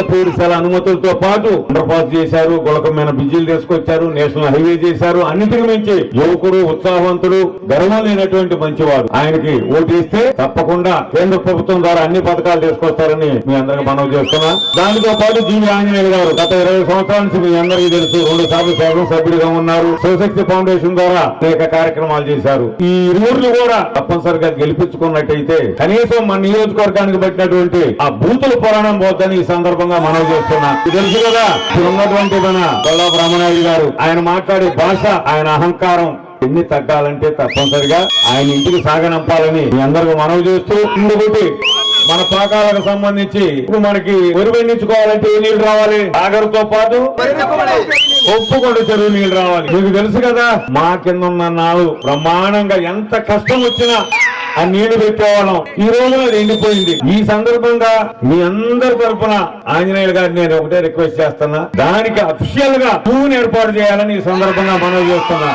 పూడిశాల అనుమతులతో పాటు under pass చేశారు, గుళకమైన బ్రిడ్జిలు తీసుకొచ్చారు, నేషనల్ హైవే చేశారు. అన్నిటికి మించి యువకుడు, ఉత్సాహవంతుడు, గర్వం లేనటువంటి మంచివాడు. ఆయనకి ఓటేస్తే తప్పకుండా కేంద్ర ప్రభుత్వం ద్వారా అన్ని పథకాలు తీసుకొస్తారని మీ అందరికి మనవి చేస్తున్నా. దానితో పాటు జీవి ఆంజనేయులు గారు గత 20 సంవత్సరాల నుంచి మీ అందరికీ తెలుసు, 2 సార్లు శాసనసభ్యుడిగా ఉన్నారు. శివశక్తి ఫౌండేషన్ ద్వారా అనేక కార్యక్రమాలు చేశారు. ఈ ఇరువురు కూడా తప్పనిసరిగా గెలిపించుకున్నట్టయితే కనీసం మన నియోజకవర్గానికి పెట్టినటువంటి ఆ బూతుల పురాణం పోద్దని ఈ సందర్భంగా మనవి చేస్తున్నా. తెలుసు కదా, ఉన్నటువంటి మన కొల్లాపు రామనాయుడు గారు ఆయన మాట్లాడే భాష, ఆయన అహంకారం ఎన్ని తగ్గాలంటే తప్పనిసరిగా ఆయన ఇంటికి సాగనంపాలని మీ అందరికీ మనవి చేస్తూ, ఇంకొకటి మన పాకాలకు సంబంధించి ఇప్పుడు మనకి వరి పండించుకోవాలంటే ఏ నీళ్లు రావాలి? సాగర్తో పాటు ఒప్పుకొండ చెరువు నీళ్లు రావాలి. మీకు తెలుసు కదా, మా కింద ఉన్న నాలుగు బ్రహ్మాండంగా ఎంత కష్టం వచ్చినా ఆ నీళ్లు పెట్టేవాళ్ళం. ఈ రోజున అది ఎండిపోయింది. ఈ సందర్భంగా మీ అందరి తరఫున ఆంజనేయులు గారిని నేను ఒకటే రిక్వెస్ట్ చేస్తున్నా, దానికి అఫిషియల్ గా తూముని ఏర్పాటు చేయాలని ఈ సందర్భంగా మనవి చేస్తున్నా.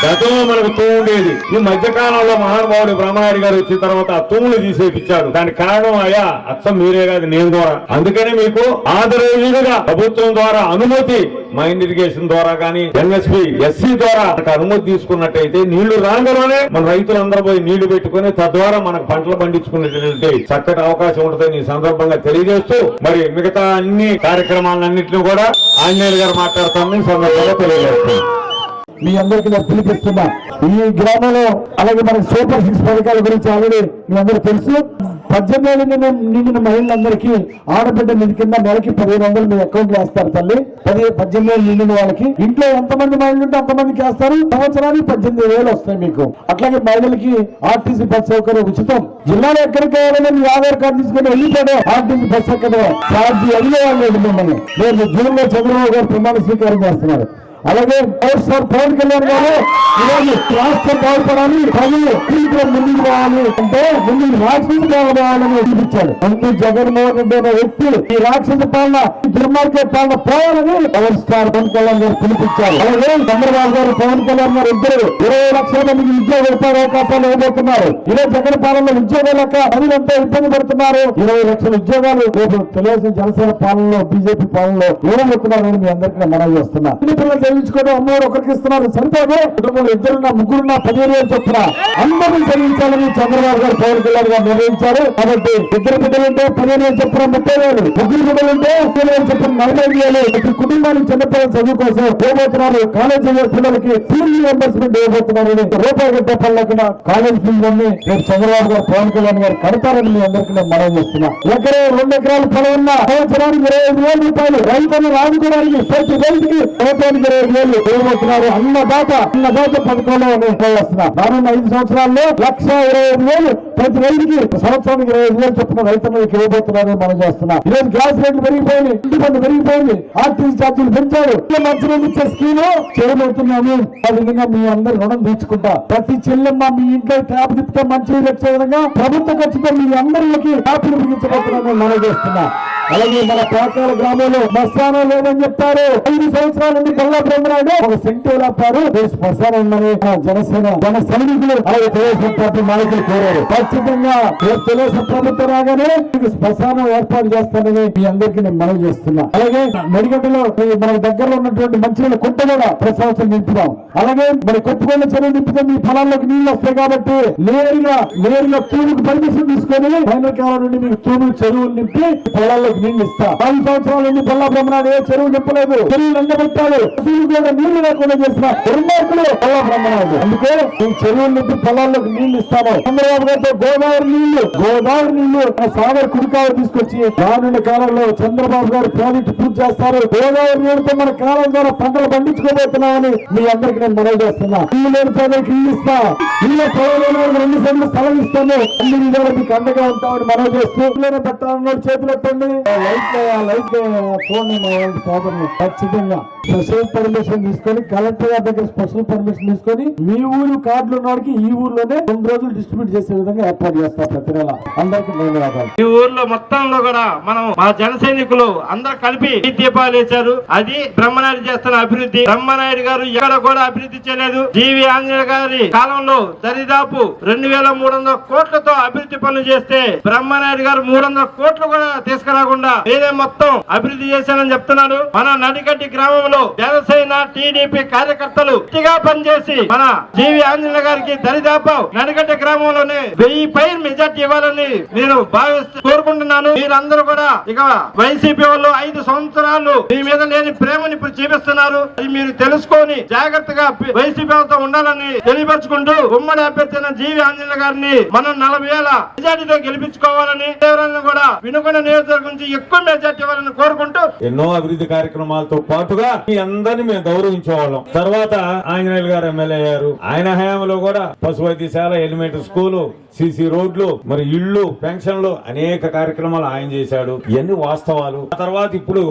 గతంలో మనకు తూము ఉండేది. ఈ మధ్యకాలంలో మహానుభావుడు బ్రహ్మనాయుడు గారు వచ్చిన తర్వాత ఆ తూములు తీసేపించాడు. దానికి కారణం అయ్యా అచ్చం మీరే కాదు, నేను ద్వారా. అందుకనే మీకు ఆదరేయులుగా ప్రభుత్వం ద్వారా అనుమతి, మైండ్ ఇరిగేషన్ ద్వారా కానీ ఎన్ఎస్పి ఎస్సీ ద్వారా అనుమతి తీసుకున్నట్టయితే నీళ్లు రాగానే మన రైతులందరూ పోయి నీళ్లు పెట్టుకుని తద్వారా మనకు పంటలు పండించుకునేటువంటి చక్కటి అవకాశం ఉంటుందని ఈ సందర్భంగా తెలియజేస్తూ, మరి మిగతా అన్ని కార్యక్రమాలన్నింటినీ కూడా ఆంజనేయులు గారు మాట్లాడతామని సందర్భంగా తెలియజేస్తాం. మీ అందరికీ నేను పిలిపిస్తున్నా. ఈ గ్రామంలో అలాగే మనకి సూపర్ 6 పథకాల గురించి ఆల్రెడీ మీ అందరూ తెలుసు. 18 ఏళ్ళు నిండిన మహిళలందరికీ ఆడబిడ్డ నిధి కింద నెలకి 1500 మీ అకౌంట్ లో వేస్తారు తల్లి. 18 ఏళ్ళు నిండిన వాళ్ళకి ఇంట్లో ఎంతమంది మహిళలు ఉంటే అంతమందికి వేస్తారు. సంవత్సరానికి 18,000 వస్తాయి మీకు. అట్లాగే మహిళలకి ఆర్టీసీ బస్ సౌకర్యం ఉచితం. జిల్లాలో ఎక్కడికి వెళ్ళాలని మీ ఆధార్ కార్డు తీసుకుని వెళ్ళిపోవడం ఆర్టీసీ బస్ ఎక్కడ ఛార్జీ అడిగే వాళ్ళు మిమ్మల్ని. రేపు జూన్ లో చంద్రబాబు గారు ప్రమాణ స్వీకారం చేస్తున్నారు. అలాగే పవన్ కళ్యాణ్ గారు ఈరోజు రాష్ట్రం బాగుపడాలి, ప్రజలు ముందుకు రావాలి అంటే ముందు రాక్షస పాలన చూపించాడు. అందుకే జగన్మోహన్ రెడ్డి అనే వ్యక్తి ఈ రాక్షస పాలన, దుర్మార్గ పాలన పోవాలని పవర్ స్టార్ పవన్ కళ్యాణ్ గారు పిలిపించారు. అలాగే చంద్రబాబు గారు, పవన్ కళ్యాణ్ గారు ఇద్దరు 20 లక్షల మందికి ఉద్యోగ ఉపాధి అవకాశాలు ఇవ్వబోతున్నారు. ఈరోజు జగన్ పాలనలో ఉద్యోగాలు లెక్క ప్రజలంతా ఇబ్బంది పడుతున్నారు. 20 లక్షల ఉద్యోగాలు రేపు తెలుగుదేశం జనసేన పాలనలో, బీజేపీ పాలనలో ఇవ్వబోతున్నారని మీ అందరికీ మనవి చేస్తున్నా. చదివించుకోవడం అమ్మవారు ఒకరికి ఇస్తున్నారు, సరిపోదు. కుటుంబంలో 2 ముగ్గురున్న 15,000 చొప్పున అందరినీ చదివించాలని చంద్రబాబు గారు, పవన్ కళ్యాణ్ గారు నిర్ణయించారు. కాబట్టి 2 బిడ్డలుంటే 15,000 చొప్పున 30,000, 3 బిడ్డలుంటే 15,000 చొప్పున 45,000 ప్రతి కుటుంబానికి చిన్నపిల్లల చదువు కోసం ఇవ్వబోతున్నారు. కాలేజీ పిల్లలకి ఫీజు రియంబర్స్మెంట్ ఇవ్వబోతున్నారని రూపాయి గంట పనులకుండా కాలేజ్ ఫీజులన్నీ రేపు చంద్రబాబు గారు, పవన్ కళ్యాణ్ గారు కడతారని మీ అందరికీ నేను మనవి చేస్తున్నా. 2 ఎకరాల పొలం ఉన్న సంవత్సరానికి 25,000 రూపాయలు రైతులను ఆదుకోవడానికి ప్రతి రైతుకి సంవత్సరానికి 25,000 ఇవ్వబోతున్నారు. అన్నదాత పథకంలో వస్తున్నారు. రానున్న 5 సంవత్సరాల్లో 1,25,000 ప్రతి రైతుకి సంవత్సరానికి 25,000 చొప్పున రైతులకు ఇవ్వబోతున్నారని మనం చేస్తున్నాం. ఈరోజు గ్యాస్ రేట్లు పెరిగిపోయింది, ఇంటి పన్ను పెరిగిపోయింది, ఆర్టీసీ ఛార్జీలు పెంచారు. మంచినీళ్ళు ఇచ్చే స్కీము చేయబోతున్నాము. ఆ విధంగా మీ అందరు రుణం తీర్చుకుంటా. ప్రతి చెల్లెమ్మ మీ ఇంట్లో ట్యాప్ తిప్పితే మంచినీళ్ళు వచ్చే విధంగా ప్రభుత్వ ఖర్చుతో మీ అందరికి ట్యాపులు బిగించబోతున్నామని మనం చేస్తున్నా. అలాగే మన పాకాల గ్రామంలో శ్మశానం లేదని చెప్పారు. 5 సంవత్సరాల నుండి కొల్లా బ్రహ్మనాయుడు ఒక సెంటు వేలాపారు. శ్మశానం ఉందని జన సైనికులు అలాగే తెలుగుదేశం పార్టీ నాయకులు కోరారు. ఖచ్చితంగా తెలుగుదేశం ప్రభుత్వం రాగానే శ్మశానం ఏర్పాటు చేస్తానని మీ అందరికీ నేను మనవి చేస్తున్నా. అలాగే మెడిగడ్డలో మన దగ్గరలో ఉన్నటువంటి మంచినీళ్ళ కుంట కూడా ప్రతి సంవత్సరం నింపుదాం. అలాగే మరి కొట్టుకొండ చెరువు నింపితే మీ పొలాల్లోకి నీళ్లు వస్తాయి కాబట్టి నేరుగా తూముకు పర్మిషన్ తీసుకొని ఫైనల్ కాలం నుండి మీకు తూము చెరువులు నింపి పొలాల్లో నీళ్లు ఇస్తా. 5 సంవత్సరాల నుండి కొల్లా బ్రహ్మనాయుడు ఏ చెరువు నింపలేదు, చెరువులు ఎండబెట్టాడు, కూడా నీళ్లు లేకుండా చేసిన దుర్మార్గులు కొల్లా బ్రహ్మనాయుడు. అందుకే ఈ చెరువులు నింపి పొలాల్లోకి నీళ్లు ఇస్తాను. చంద్రబాబు గారితో గోదావరి నీళ్లు సాగర్ కుడికావ తీసుకొచ్చి రానున్న కాలంలో చంద్రబాబు గారు ప్రాజెక్టు పూర్తి చేస్తారు. గోదావరి నీళ్ళతో మన కాలం ద్వారా పంటలు పండించుకోబోతున్నామని మీ అందరికి నేను మనవి చేస్తున్నా. ఇల్లు లేని పేదలకు ఇల్లు ఇస్తా, ఇళ్ళ స్థలం 2 సెంట్లు స్థలం ఇస్తాను. అన్ని విధాలు మీకు అండగా ఉంటామని మనవి చేస్తూ ఇళ్ళని పెట్టాలన్న చేతులు ఎత్తండి. లైట్ చూడండి మా సోదరులు. ఖచ్చితంగా స్పెషల్ పర్మిషన్ తీసుకొని కలెక్టర్ గారి దగ్గర స్పెషల్ పర్మిషన్ తీసుకొని మీ ఊరు కార్డులు ఉన్నవాడికి ఈ ఊర్లోనే 2 రోజులు డిస్ట్రిబ్యూట్ చేసే విధంగా ఏర్పాటు చేస్తారు. ప్రతి నెల అందరికి ధన్యవాదాలు. ఈ ఊర్లో మొత్తంలో కూడా మనం మా జన సైనికులు అందరు కలిపి దీపాలు వేశారు. అది బ్రహ్మనాయుడు చేస్తున్న అభివృద్ధి. బ్రహ్మనాయుడు గారు ఎక్కడ కూడా అభివృద్ధి చేయలేదు. జీవి ఆంజనేయ గారి కాలంలో దరిదాపు 2,300 కోట్లతో అభివృద్ధి పనులు చేస్తే బ్రహ్మనాయుడు గారు 300 కోట్లు కూడా తీసుకురాకుండా కాకుండా నేనే మొత్తం అభివృద్ధి చేశానని చెప్తున్నాడు. మన నడిగడ్డి గ్రామంలో జనసేన టీడీపీ కార్యకర్తలు గట్టిగా పనిచేసి మన జీవి ఆంజనేయ గారికి దరిదాపు నడిగడ్డి గ్రామంలోనే 1000 పైన మెజార్టీ ఇవ్వాలని నేను కోరుకుంటున్నాను. మీరందరూ కూడా ఇక వైసీపీ వాళ్ళు 5 సంవత్సరాలు మీ మీద లేని ప్రేమని ఇప్పుడు చూపిస్తున్నారు. అది మీరు తెలుసుకొని జాగ్రత్తగా వైసీపీ వాళ్ళతో ఉండాలని తెలియపరుచుకుంటూ ఉమ్మడి అభ్యర్థి జీవి ఆంజనేయ గారిని మనం 40,000 మెజార్టీతో గెలిపించుకోవాలని కూడా వినుకొండ నియోజకవర్గం నుంచి ఎక్కువ మెజార్టీ ఇవ్వాలని కోరుకుంటూ ఎన్నో అభివృద్ధి కార్యక్రమాలతో పాటుగా మీ అందరినీ మేము గౌరవించేవాళ్ళం. తర్వాత ఆంజనేయులు గారు ఎమ్మెల్యే అయ్యారు. ఆయన హయాంలో కూడా పశు వైద్యశాల, ఎలిమెంటరీ స్కూలు, సిసి రోడ్లు, మరి ఇళ్లు, పెన్షన్లు అనేక కార్యక్రమాలు ఆయన చేశాడు. ఇవన్నీ వాస్తవాలు. ఆ తర్వాత ఇప్పుడు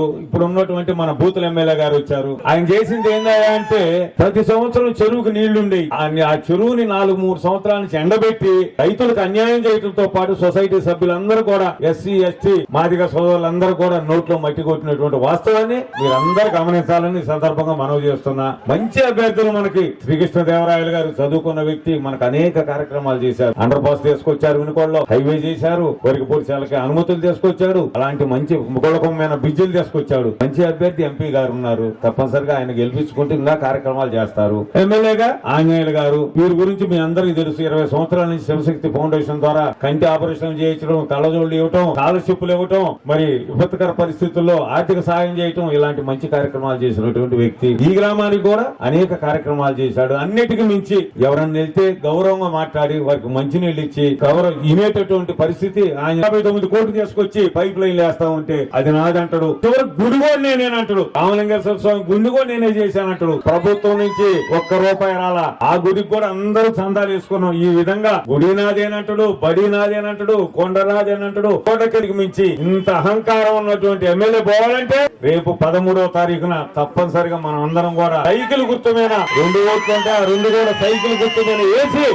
ఉన్నటువంటి మన బూతుల ఎమ్మెల్యే గారు వచ్చారు. ఆయన చేసింది ఏంటంటే ప్రతి సంవత్సరం చెరువుకు నీళ్లుండేవి. ఆ చెరువుని 4-3 సంవత్సరాల నుంచి ఎండబెట్టి రైతులకు అన్యాయం చేయడంతో పాటు సొసైటీ సభ్యులందరూ కూడా ఎస్సీ ఎస్టీ మాదిగ సోదరులందరూ కూడా నోట్లో మట్టి కొట్టినటువంటి వాస్తవాన్ని మీరందరూ గమనించాలని ఈ సందర్భంగా మనవి చేస్తున్నా. మంచి అభ్యర్థులు మనకి శ్రీకృష్ణదేవరాయలు గారు చదువుకున్న వ్యక్తి, మనకు అనేక కార్యక్రమాలు చేశారు. అండర్ పాస్ తీసుకొచ్చారు, వినుకొండలో హైవే చేశారు, వరికపూడిశాలకి అనుమతులు తీసుకొచ్చాడు, అలాంటి మంచి ముఖలకమైన బ్రిడ్జిలు తీసుకొచ్చాడు. మంచి అభ్యర్థి ఎంపీ గారు ఉన్నారు. తప్పనిసరిగా ఆయన గెలిపించుకుంటూ ఇంకా కార్యక్రమాలు చేస్తారు. ఎమ్మెల్యేగా ఆంజనేయులు గారు, వీరి గురించి మీ అందరికీ తెలుసు. 20 సంవత్సరాల నుంచి శివశక్తి ఫౌండేషన్ ద్వారా కంటి ఆపరేషన్ చేయించడం, కళ్ళజోళ్లు ఇవ్వటం, స్కాలర్షిప్లు ఇవ్వటం, మరి విపత్కర పరిస్థితుల్లో ఆర్థిక సాయం చేయటం, ఇలాంటి మంచి కార్యక్రమాలు చేసినటువంటి వ్యక్తి. ఈ గ్రామానికి కూడా అనేక కార్యక్రమాలు చేశాడు. అన్నిటికీ మించి ఎవరన్నా వెళ్తే గౌరవంగా మాట్లాడి వారికి మంచినీళ్ళు ఇచ్చి గౌరవం ఇనేటటువంటి పరిస్థితి. ఆయన 59 కోట్లు తీసుకొచ్చి పైప్ లైన్ వేస్తా ఉంటే అది నాదంటాడు. చివరికి గుడి కూడా నేనేనంటాడు. రామలింగేశ్వర స్వామి గుడి కూడా నేనే చేశానంటాడు. ప్రభుత్వం నుంచి ₹1 రాలా. ఆ గుడికి కూడా అందరూ చందాలు వేసుకున్నాం. ఈ విధంగా గుడి నాదేనంటాడు, బడి నాదేనంటాడు, కొండ నాదేనంటాడు. కోటకి మించి ఇంత అహంకారం ఉన్నటువంటి ఎమ్మెల్యే పోవాలంటే రేపు 13వ తారీఖున తప్పనిసరిగా మనం అందరం కూడా సైకిల్ గుర్తుమైన 2 ఓట్లు ఉంటే ఆ 2 కూడా సైకిల్ గుర్తుమైన వేసి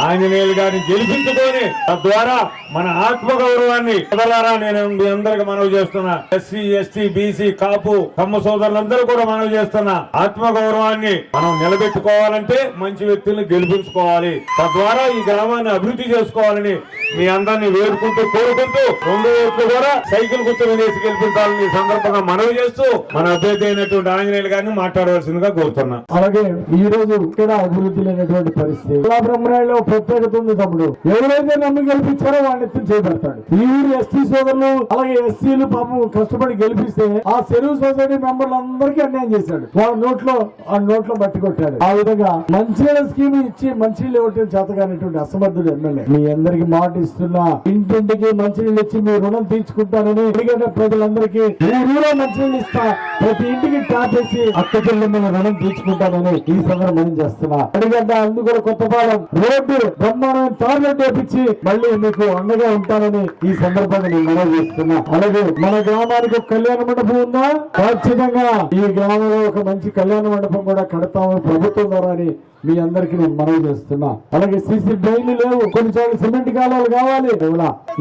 ఆంజనేయులు గారిని గెలిపించుకొని తద్వారా మన ఆత్మగౌరవాన్ని వదలారా. నేను మీ అందరికి మనవి చేస్తున్నా. ఎస్సీ ఎస్టీ బీసీ కాపు కమ్మ సోదరులందరూ కూడా మనవి చేస్తున్నా. ఆత్మగౌరవాన్ని మనం నిలబెట్టుకోవాలంటే మంచి వ్యక్తుల్ని గెలిపించుకోవాలి. తద్వారా ఈ గ్రామాన్ని అభివృద్ధి చేసుకోవాలని మీ అందరినీ వేడుకుంటూ కోరుకుంటూ 2 ఓట్లు కూడా సైకిల్ గుర్తు వేసి గెలిపించాలని సందర్భంగా మనవి చేస్తూ మన అభ్యర్థి అయినటువంటి ఆంజనేయులు గారిని మాట్లాడవలసిందిగా కోరుతున్నా. అలాగే ఈ రోజు ఇక్కడ అభివృద్ధి లేనటువంటి పరిస్థితి. బ్రహ్మరాయుడులో ప్రత్యేకత ఉంది తమ్ముడు. ఎవరైతే నన్ను గెలిపించారో వాడిని ఎత్తుని చేయబడతాడు. ఈ ఊరు ఎస్టీ సోదరులు అలాగే ఎస్సీలు పాపం కష్టపడి గెలిపిస్తే ఆ చెరువు సొసైటీ మెంబర్లు అందరికీ అన్యాయం చేశాడు. వాళ్ళ నోట్లో మట్టి కొట్టాడు. ఆ విధంగా మంచినీళ్ళ స్కీమ్ ఇచ్చి మంచినీళ్ళు ఇవ్వటం చేతగానటువంటి అసమర్థుడు ఎమ్మెల్యే. మీ అందరికి మాట ఇస్తున్నా, ఇంటింటికి మంచినీళ్ళు ఇచ్చి మీ రుణం తీర్చుకుంటానని. ఎందుకంటే ప్రజలందరికీ ఊరూరో మంచినీళ్ళు ఇస్తా, ప్రతి ఇంటికి ట్యాప్ వేసి అక్కచెల్లి రుణం తీర్చుకుంటానని ఈ సందర్భం చేస్తున్నా. ఎందుకంటే అందుకు కూడా కొత్తపాలెం రోడ్డు బ్రహ్మాండమైన టార్గెట్ వేపించి మళ్ళీ మీకు అండగా ఉంటానని ఈ సందర్భంగా నేను మనవి చేస్తున్నా. అలాగే మన గ్రామానికి ఒక కళ్యాణ మండపం ఉందా? ఖచ్చితంగా ఈ గ్రామంలో ఒక మంచి కళ్యాణ మండపం కూడా కడతాము ప్రభుత్వం ద్వారా అని మీ అందరికి నేను మనవి చేస్తున్నా. అలాగే సీసీ డ్రైన్లు లేవు, కొన్ని చోట్ల సిమెంట్ కాలువలు కావాలి.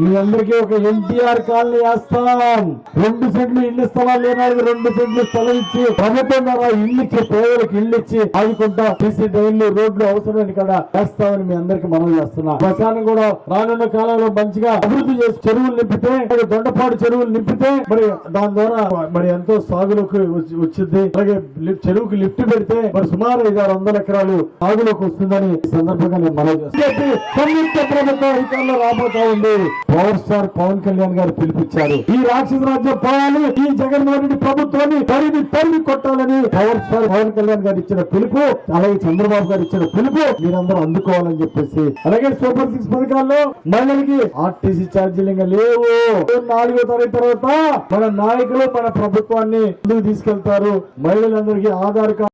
మీ అందరికీ ఒక ఎన్టీఆర్ కాలనీ వేస్తాం. 2 సెంట్లు ఇళ్ల స్థలాలు లేనాడు 2 సెంట్లు స్థలం ఇచ్చి ప్రభుత్వం ద్వారా ఇల్లు ఇచ్చి పేదలకు ఇల్లు ఇచ్చి ఆదుకుంటా సీసీ డ్రైన్లు రోడ్లు అవసరమైన కూడా వేస్తామని మీ అందరికి మనవి చేస్తున్నా. శ్మశానం కూడా రానున్న కాలంలో మంచిగా అభివృద్ధి చేసి చెరువులు నింపితే, దొండపాడు చెరువులు నింపితే మరి దాని ద్వారా మరి ఎంతో సాగులోకి వచ్చింది. అలాగే చెరువుకి లిఫ్ట్ పెడితే మరి సుమారు 500-600 ఎకరాలు సాగులోకి వస్తుందని ఈ సందర్భంగా నేను మనవి చేస్తాను. సంయుక్త ప్రభుత్వం అధికారంలో రాబోతా ఉంది. పవర్ స్టార్ పవన్ కళ్యాణ్ గారు పిలిపించారు. ఈ రాక్షస రాజ్యం పోవాలి, ఈ జగన్మోహన్ రెడ్డి ప్రభుత్వాన్ని తరిమి కొట్టాలని పవర్ స్టార్ పవన్ కళ్యాణ్ గారు ఇచ్చిన పిలుపు, అలాగే చంద్రబాబు గారు ఇచ్చిన పిలుపు మీరందరూ అందుకోవాలని చెప్పేసి, అలాగే సూపర్ 6 పథకాల్లో మహిళలకి ఆర్టీసీ ఛార్జీలు ఇంకా లేవు. 4వ తరగతి తర్వాత మన నాయకులు మన ప్రభుత్వాన్ని ముందుకు తీసుకెళ్తారు. మహిళలందరికీ ఆధార్ కార్డు